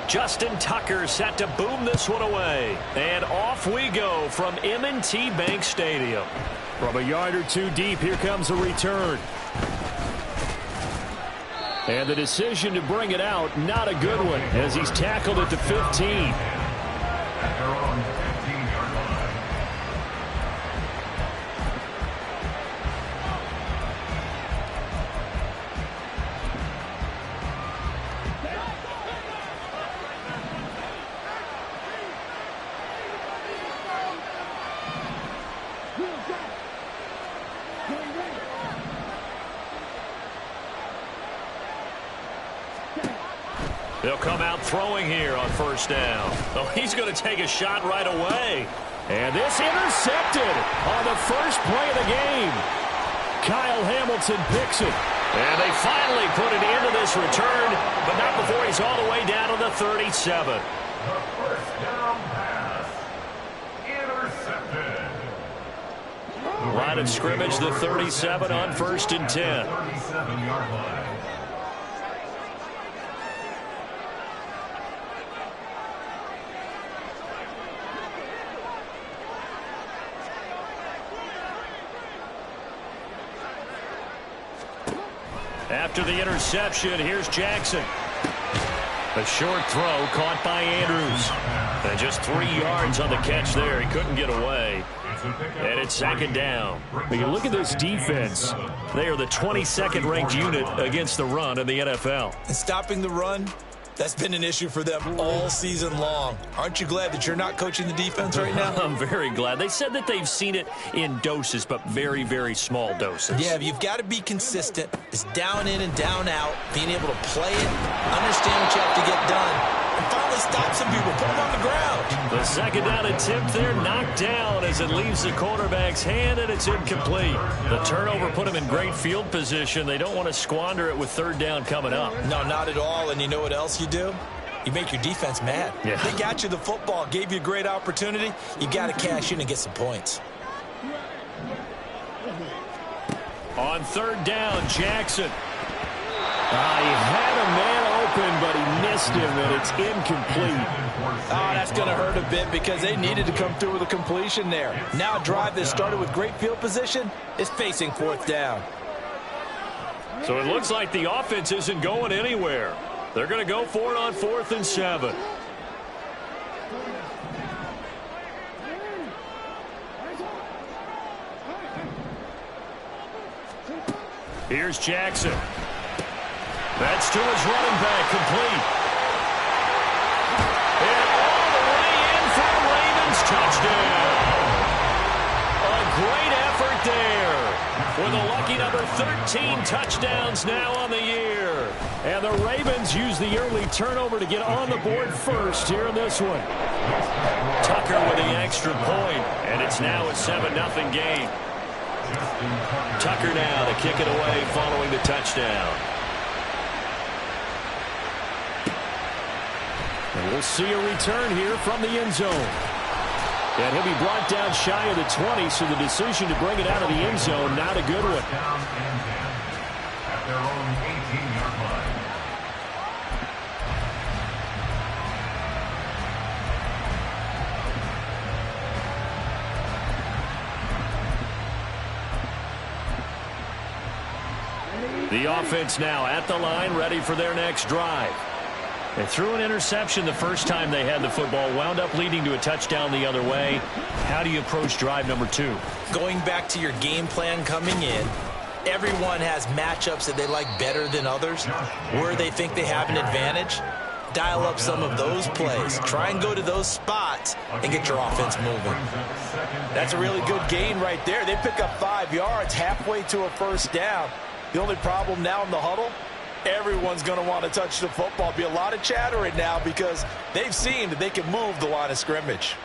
Justin Tucker set to boom this one away. And off we go from M&T Bank Stadium. From a yard or two deep, here comes a return. And the decision to bring it out, not a good one, as he's tackled at the 15. They'll come out throwing here on first down. Oh, he's going to take a shot right away. And this intercepted on the first play of the game. Kyle Hamilton picks it. And they finally put it into this return, but not before he's all the way down to the 37. The first down pass. Intercepted. Line of scrimmage, the 37 on 1st and 10. 37-yard line. After the interception, here's Jackson. A short throw caught by Andrews. And just 3 yards on the catch there. He couldn't get away. And it's second down. When you look at this defense, they are the 22nd ranked unit against the run in the NFL. And stopping the run, that's been an issue for them all season long. Aren't you glad that you're not coaching the defense right now? I'm very glad. They said that they've seen it in doses, but very, very small doses. Yeah, you've got to be consistent. It's down in and down out, being able to play it, understand what you have to get done, and finally stop some people, put them on the ground. The second down attempt there knocked down as it leaves the quarterback's hand, and it's incomplete. The turnover put him in great field position. They don't want to squander it with third down coming up. No, not at all. And you know what else you do? You make your defense mad. Yeah. They got you the football, gave you a great opportunity. You got to cash in and get some points. On third down, Jackson. He had a man open, but he missed him, and it's incomplete. Oh, that's going to hurt a bit because they needed to come through with a completion there. Now a drive that started with great field position is facing fourth down. So it looks like the offense isn't going anywhere. They're going to go for it on 4th and 7. Here's Jackson. That's to his running back, complete. And all the way in for a Ravens touchdown. A great effort there. With a lucky number 13 touchdowns now on the year. And the Ravens use the early turnover to get on the board first here in this one. Tucker with the extra point, and it's now a 7-0 game. Tucker now to kick it away following the touchdown. And we'll see a return here from the end zone. And he'll be brought down shy of the 20, so the decision to bring it out of the end zone, not a good one. Down and 10 at their own 18-yard line. The offense now at the line, ready for their next drive. They threw an interception the first time they had the football, wound up leading to a touchdown the other way. How do you approach drive number 2? Going back to your game plan coming in, everyone has matchups that they like better than others, where they think they have an advantage. Dial up some of those plays. Try and go to those spots and get your offense moving. That's a really good gain right there. They pick up 5 yards halfway to a first down. The only problem now in the huddle, everyone's going to want to touch the football. Be a lot of chattering now because they've seen that they can move the line of scrimmage.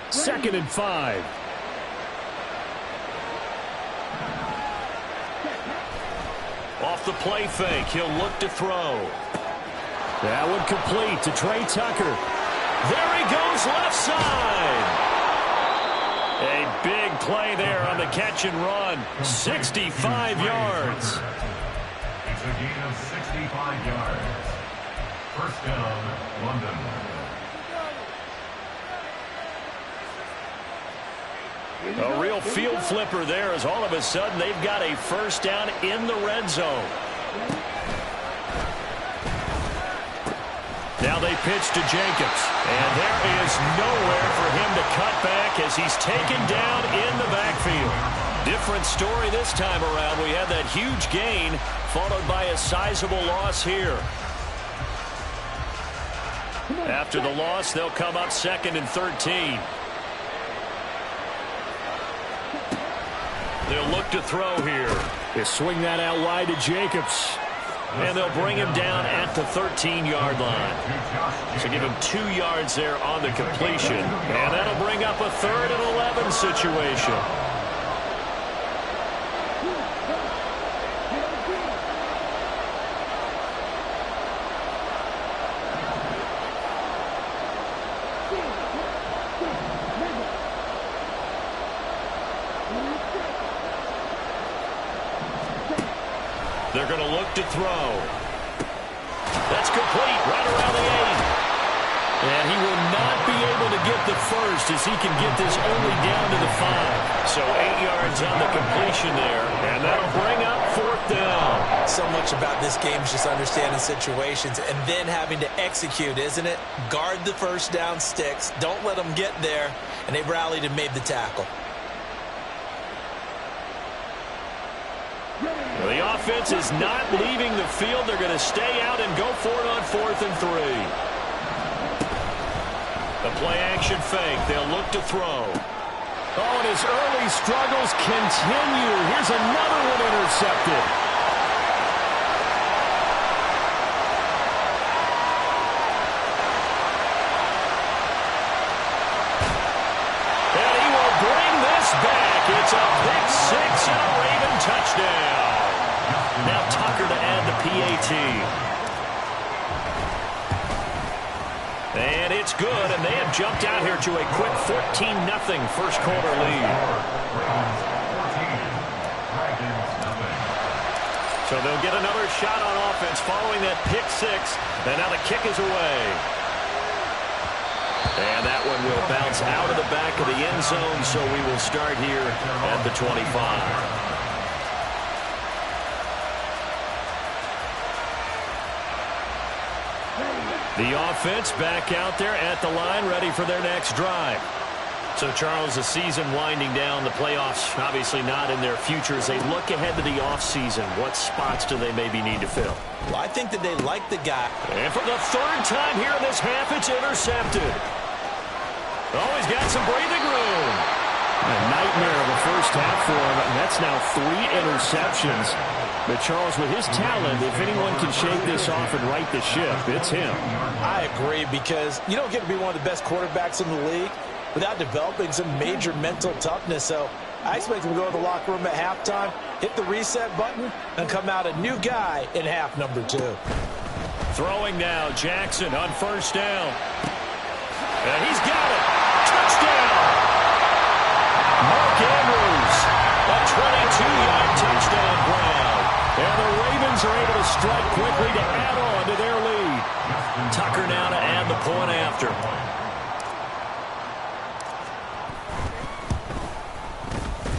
2nd and 5. Off the play fake, he'll look to throw. That one complete to Trey Tucker. There he goes left side. A big play there on the catch and run. 65 yards. It's a gain of 65 yards. First down, London. A real field flipper there as all of a sudden they've got a first down in the red zone. Now they pitch to Jacobs. And there is nowhere for him to cut back as he's taken down in the backfield. Different story this time around. We had that huge gain followed by a sizable loss here. After the loss, they'll come up 2nd and 13. They'll look to throw here. They swing that out wide to Jacobs. And they'll bring him down at the 13-yard line. So give him 2 yards there on the completion. And that'll bring up a 3rd and 11 situation. They're going to look to throw. That's complete right around the 8. And he will not be able to get the first as he can get this only down to the 5. So 8 yards on the completion there. And that'll bring up 4th down. So much about this game is just understanding situations and then having to execute, isn't it? Guard the first down sticks. Don't let them get there. And they rallied and made the tackle. Well, the offense is not leaving the field. They're going to stay out and go for it on 4th and 3. The play action fake. They'll look to throw. Oh, and his early struggles continue. Here's another one intercepted. And he will bring this back. It's a pick 6 and a Raven touchdown. Now Tucker to add the PAT. And it's good, and they have jumped out here to a quick 14-0 first quarter lead. So they'll get another shot on offense following that pick 6, and now the kick is away. And that one will bounce out of the back of the end zone, so we will start here at the 25. The offense back out there at the line, ready for their next drive. So, Charles, the season winding down, the playoffs obviously not in their future. As they look ahead to the offseason, what spots do they maybe need to fill? Well, I think that they like the guy. And for the 3rd time here in this half, it's intercepted. Oh, he's got some breathing room. A nightmare of a first half for him, and that's now 3 interceptions. But, Charles, with his talent, if anyone can shake this off and right the ship, it's him. I agree, because you don't get to be one of the best quarterbacks in the league without developing some major mental toughness. So I expect him to go to the locker room at halftime, hit the reset button, and come out a new guy in half number 2. Throwing now, Jackson on first down. And he's got it. Touchdown! Mark Andrews, a 22-yard touchdown grab. And the Ravens are able to strike quickly to add on to their lead. Tucker now to add the point after.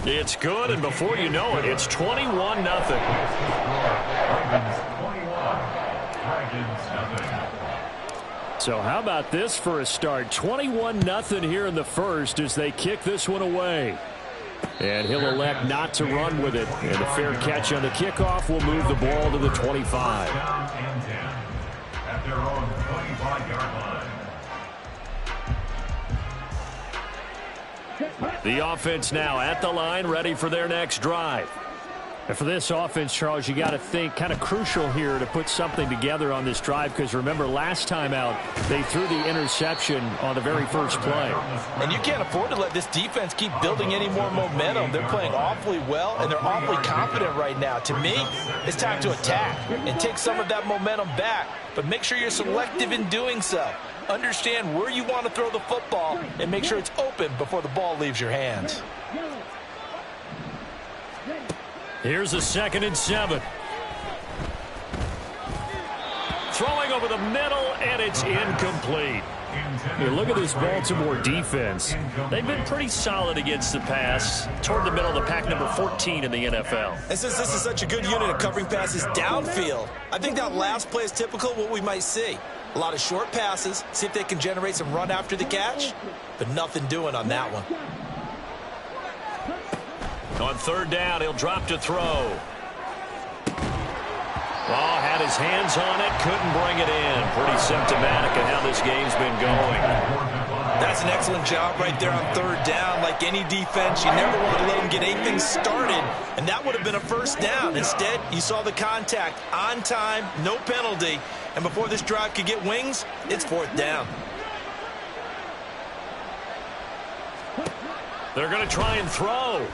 It's good, and before you know it, it's 21-0. So how about this for a start? 21-0 here in the first as they kick this one away. And he'll elect not to run with it. And a fair catch on the kickoff will move the ball to the 25. At their own 25-yard line. The offense now at the line, ready for their next drive. And for this offense, Charles, you got to think kind of crucial here to put something together on this drive, because remember last time out they threw the interception on the very first play. And you can't afford to let this defense keep building any more momentum. They're playing awfully well, and they're awfully confident right now. To me, it's time to attack and take some of that momentum back, but make sure you're selective in doing so. Understand where you want to throw the football and make sure it's open before the ball leaves your hands. Here's a 2nd and 7. Throwing over the middle, and it's incomplete. Here, look at this Baltimore defense. They've been pretty solid against the pass toward the middle of the pack, number 14 in the NFL. And since this is such a good unit of covering passes downfield, I think that last play is typical of what we might see. A lot of short passes, see if they can generate some run after the catch, but nothing doing on that one. On third down, he'll drop to throw. Oh, had his hands on it, couldn't bring it in. Pretty symptomatic of how this game's been going. That's an excellent job right there on third down. Like any defense, you never want to let them get anything started, and that would have been a first down. Instead, you saw the contact on time, no penalty, and before this drive could get wings, it's fourth down. They're going to try and throw.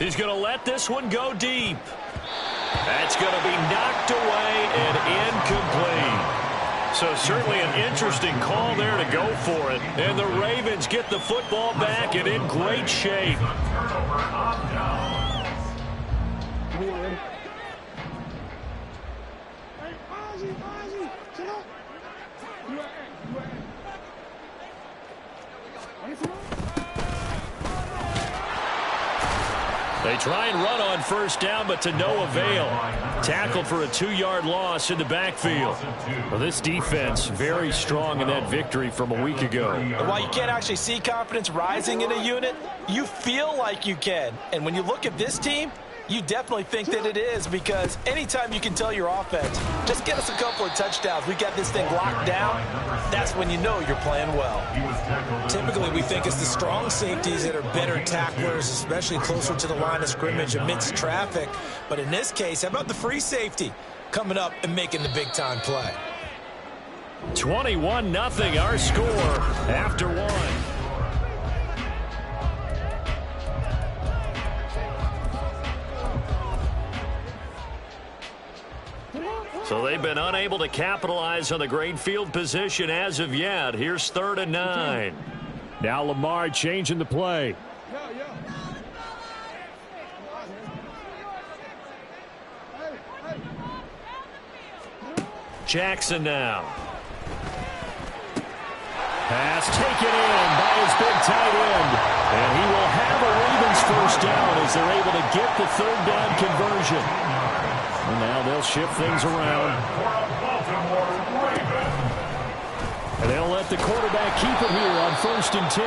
He's going to let this one go deep. That's going to be knocked away and incomplete. So certainly an interesting call there to go for it. And the Ravens get the football back and in great shape. They try and run on first down, but to no avail. Tackled for a 2-yard loss in the backfield. Well, this defense very strong in that victory from a week ago. And while you can't actually see confidence rising in a unit, you feel like you can. And when you look at this team, you definitely think that it is, because anytime you can tell your offense, just get us a couple of touchdowns, we got this thing locked down, that's when you know you're playing well. Typically, we think it's the strong safeties that are better tacklers, especially closer to the line of scrimmage amidst traffic. But in this case, how about the free safety coming up and making the big-time play? 21-0 our score after one. So they've been unable to capitalize on the great field position as of yet. Here's 3rd and 9. Now Lamar changing the play. Jackson now. Pass taken in by his big tight end. And he will have a Ravens first down as they're able to get the 3rd down conversion. And now they'll shift things around. And they'll let the quarterback keep it here on 1st and 10.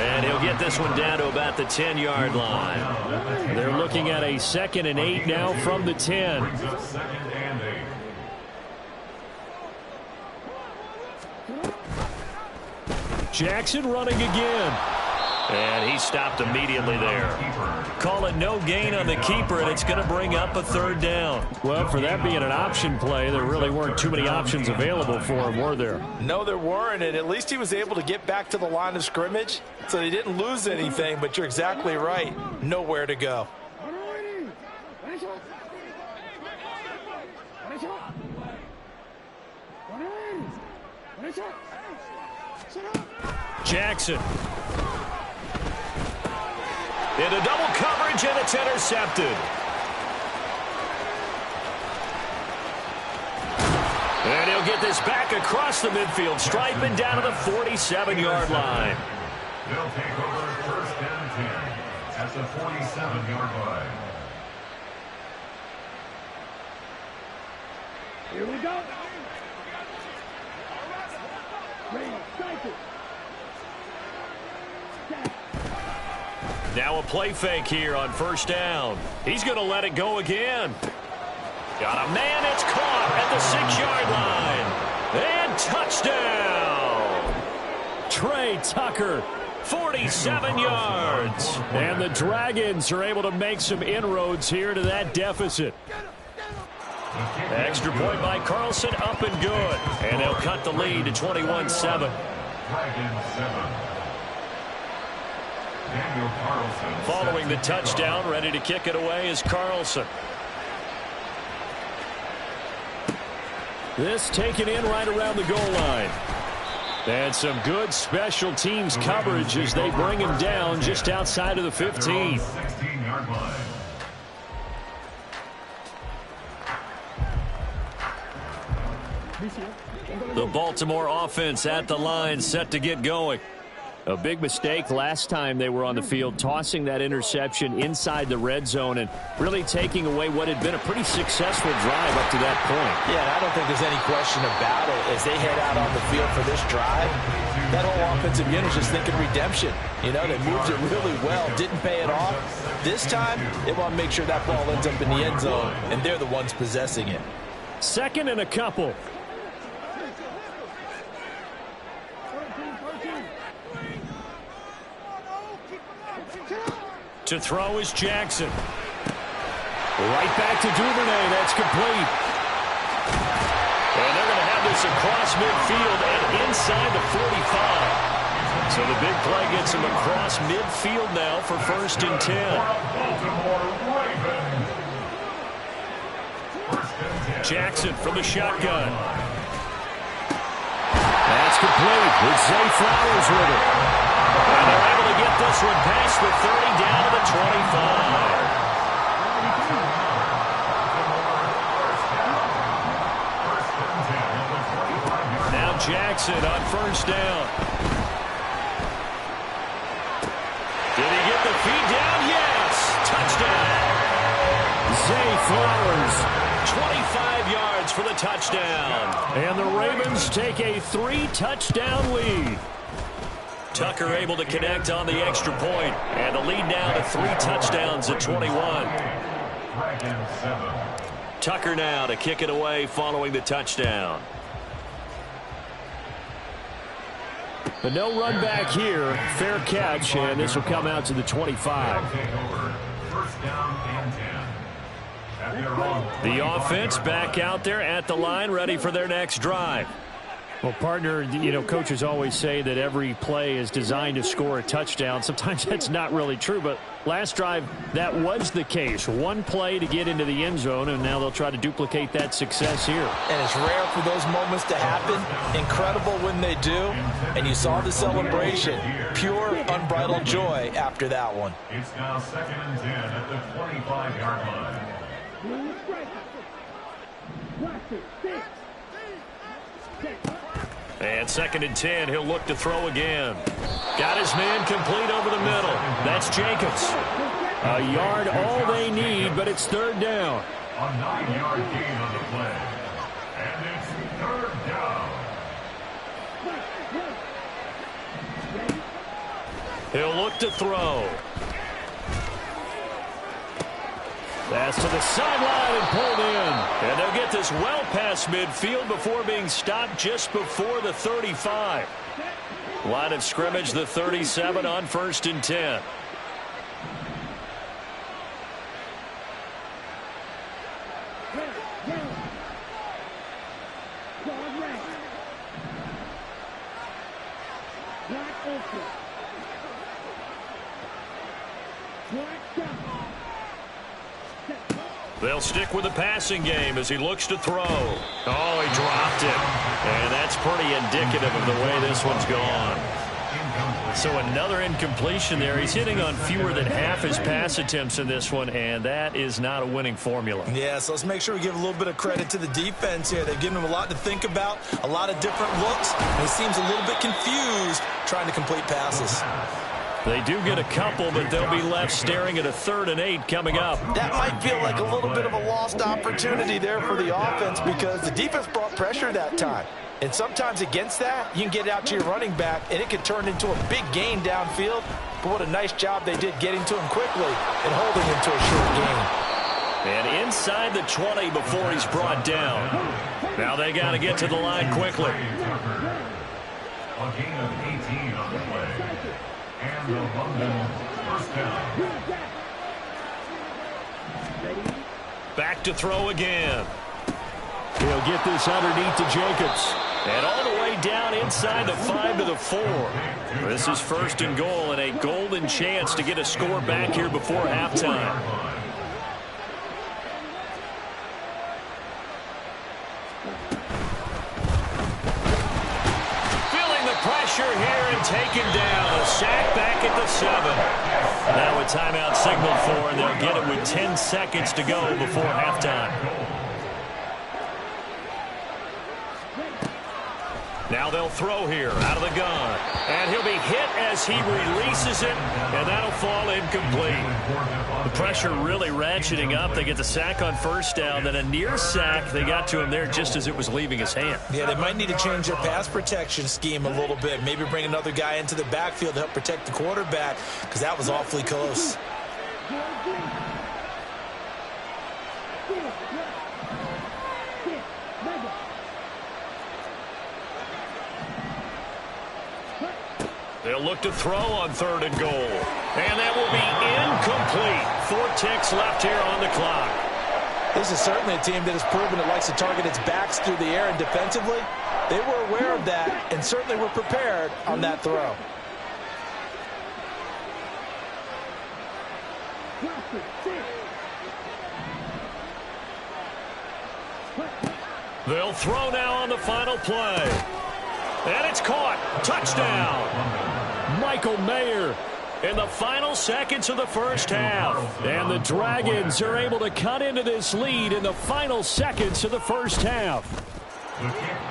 And he'll get this one down to about the 10-yard line. They're looking at a 2nd and 8 now from the 10. Jackson running again. And he stopped immediately there. Call it no gain on the keeper, and it's going to bring up a 3rd down. Well, for that being an option play, there really weren't too many options available for him, were there? No, there weren't, and at least he was able to get back to the line of scrimmage, so he didn't lose anything, but you're exactly right. Nowhere to go. Jackson. Into double coverage, and it's intercepted. And he'll get this back across the midfield stripe and down to the 47-yard line. They'll take over 1st and 10 at the 47-yard line. Here we go. Ready, strike it. Now a play fake here on 1st down. He's going to let it go again. Got a man, it's caught at the 6-yard line. And touchdown. Trey Tucker, 47 yards. And the Dragons are able to make some inroads here to that deficit. Extra point by Carlson, up and good. And they'll cut the lead to 21-7. Dragons 7. Following the touchdown, ready to kick it away is Carlson. This taken in right around the goal line. And some good special teams coverage as they bring him down just outside of the 15. 16-yard line. The Baltimore offense at the line, set to get going. A big mistake last time they were on the field, tossing that interception inside the red zone and really taking away what had been a pretty successful drive up to that point. Yeah, and I don't think there's any question about it. As they head out on the field for this drive, that whole offensive unit is just thinking redemption. You know, they moved it really well, didn't pay it off. This time, they want to make sure that ball ends up in the end zone, and they're the ones possessing it. Second and a couple. To throw is Jackson. Right back to Duvernay. That's complete. And they're going to have this across midfield and inside the 45. So the big play gets him across midfield now for 1st and 10. Jackson from the shotgun. That's complete with Zay Flowers with it. And they're able to get this one past the 30 down to the 25. Now Jackson on 1st down. Did he get the feed down? Yes. Touchdown. Zay Flowers. 25 yards for the touchdown. And the Ravens take a 3-touchdown lead. Tucker able to connect on the extra point, and the lead now to 3 touchdowns at 21. Tucker now to kick it away following the touchdown. But no run back here. Fair catch, and this will come out to the 25. First down and 10. The offense back out there at the line, ready for their next drive. Well, partner, you know, coaches always say that every play is designed to score a touchdown. Sometimes that's not really true, but last drive, that was the case. One play to get into the end zone, and now they'll try to duplicate that success here. And it's rare for those moments to happen. Incredible when they do. And you saw the celebration. Pure, unbridled joy after that one. It's now 2nd and 10 at the 25-yard line. And 2nd and 10, he'll look to throw again. Got his man complete over the middle. That's Jacobs. A yard all they need, but it's 3rd down. A 9-yard gain on the play. And it's 3rd down. He'll look to throw. Pass to the sideline and pulled in. And they'll get this well past midfield before being stopped just before the 35. Line of scrimmage, the 37 on 1st and 10. They'll stick with the passing game as he looks to throw. Oh, he dropped it. And that's pretty indicative of the way this one's gone. So another incompletion there. He's hitting on fewer than half his pass attempts in this one, and that is not a winning formula. Yeah, so let's make sure we give a little bit of credit to the defense here. They've given him a lot to think about, a lot of different looks, and he seems a little bit confused trying to complete passes. They do get a couple, but they'll be left staring at a 3rd and 8 coming up. That might feel like a little bit of a lost opportunity there for the offense because the defense brought pressure that time. And sometimes against that, you can get out to your running back, and it can turn into a big gain downfield. But what a nice job they did getting to him quickly and holding him to a short gain. And inside the 20 before he's brought down. Now they got to get to the line quickly. A gain of 18 on the play. And the London first down. Back to throw again. He'll get this underneath to Jacobs. And all the way down inside the 5 to the 4. This is 1st and goal and a golden chance to get a score back here before halftime. Feeling the pressure here and taken down. A sack back at the 7. Now a timeout signaled for, and they'll get it with 10 seconds to go before halftime. Now they'll throw here out of the gun. And he'll be hit as he releases it, and that'll fall incomplete. The pressure really ratcheting up. They get the sack on first down, then a near sack. They got to him there just as it was leaving his hand. Yeah, they might need to change their pass protection scheme a little bit. Maybe bring another guy into the backfield to help protect the quarterback, because that was awfully close. They'll look to throw on 3rd and goal. And that will be incomplete. 4 ticks left here on the clock. This is certainly a team that has proven it likes to target its backs through the air, and defensively, they were aware of that and certainly were prepared on that throw. They'll throw now on the final play. And it's caught. Touchdown. Michael Mayer in the final seconds of the first half. And the Dragons are able to cut into this lead in the final seconds of the first half.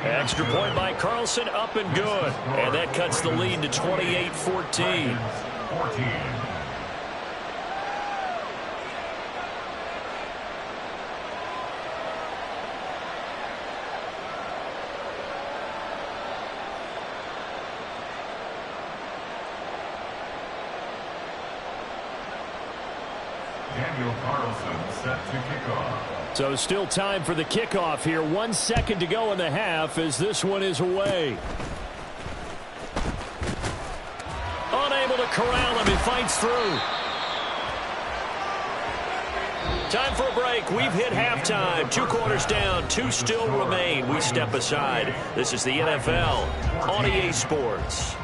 Extra point by Carlson, up and good. And that cuts the lead to 28-14. Set to kick off. So still time for the kickoff here. 1 second to go in the half as this one is away. Unable to corral him. He fights through. Time for a break. We've hit halftime. 2 quarters down. 2 still remain. We step aside. This is the NFL on EA Sports.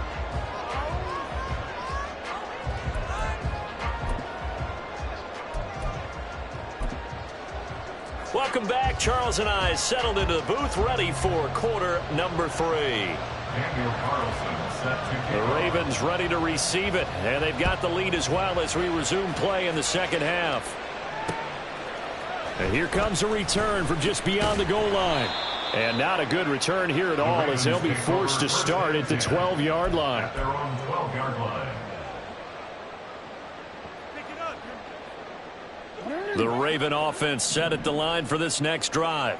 Welcome back. Charles and I settled into the booth, ready for quarter number 3. The Ravens ready to receive it, and they've got the lead as well as we resume play in the second half. And here comes a return from just beyond the goal line. And not a good return here at all, as they'll be forced to start at the 12-yard line. At their own 12-yard line. The Raven offense set at the line for this next drive.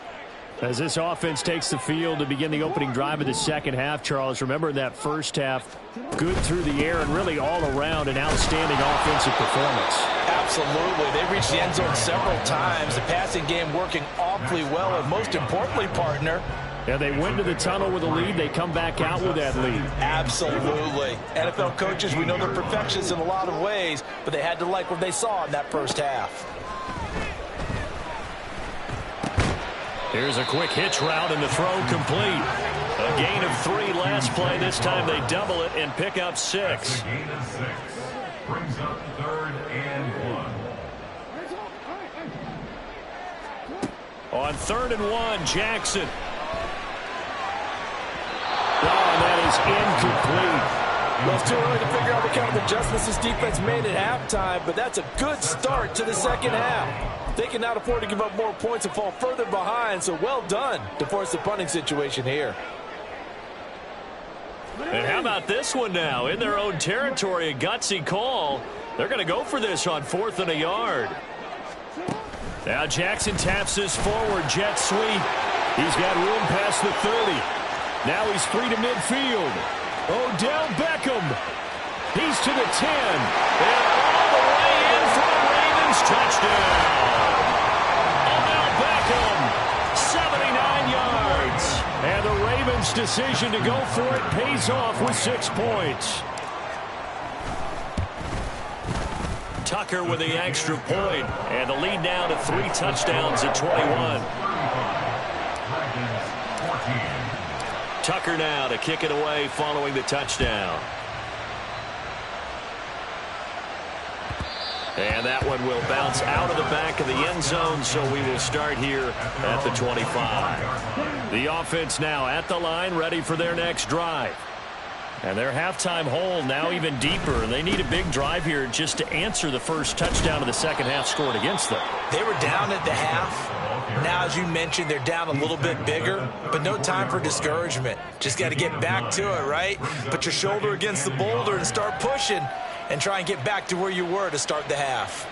As this offense takes the field to begin the opening drive of the second half, Charles, remember in that first half, good through the air and really all around an outstanding offensive performance. Absolutely. They reached the end zone several times. The passing game working awfully well, and most importantly, partner, yeah, they went to the tunnel with a lead. They come back out with that lead. Absolutely. NFL coaches, we know they're perfectionists in a lot of ways, but they had to like what they saw in that first half. Here's a quick hitch route and the throw complete. A gain of 3 last play. This time they double it and pick up 6. That's a gain of 6. Brings up 3rd and 1. On 3rd and 1, Jackson. Oh, and that is incomplete. Well, it's too early to figure out what kind of adjustments this defense made at halftime, but that's a good start to the second half. They cannot afford to give up more points and fall further behind, so well done to force the punting situation here. And how about this one now? In their own territory, a gutsy call. They're going to go for this on 4th and a yard. Now Jackson taps this forward, jet sweep. He's got room past the 30. Now he's free to midfield. Odell Beckham. He's to the 10. And all the way in for the Ravens touchdown. Odell Beckham, 79 yards. And the Ravens' decision to go for it pays off with 6 points. Tucker with the extra point, and the lead now to 3 touchdowns at 21. Tucker now to kick it away following the touchdown. And that one will bounce out of the back of the end zone, so we will start here at the 25. The offense now at the line, ready for their next drive. And their halftime hole now even deeper. They need a big drive here just to answer the first touchdown of the second half scored against them. They were down at the half. Now, as you mentioned, they're down a little bit bigger, but no time for discouragement. Just got to get back to it, right? Put your shoulder against the boulder and start pushing and try and get back to where you were to start the half.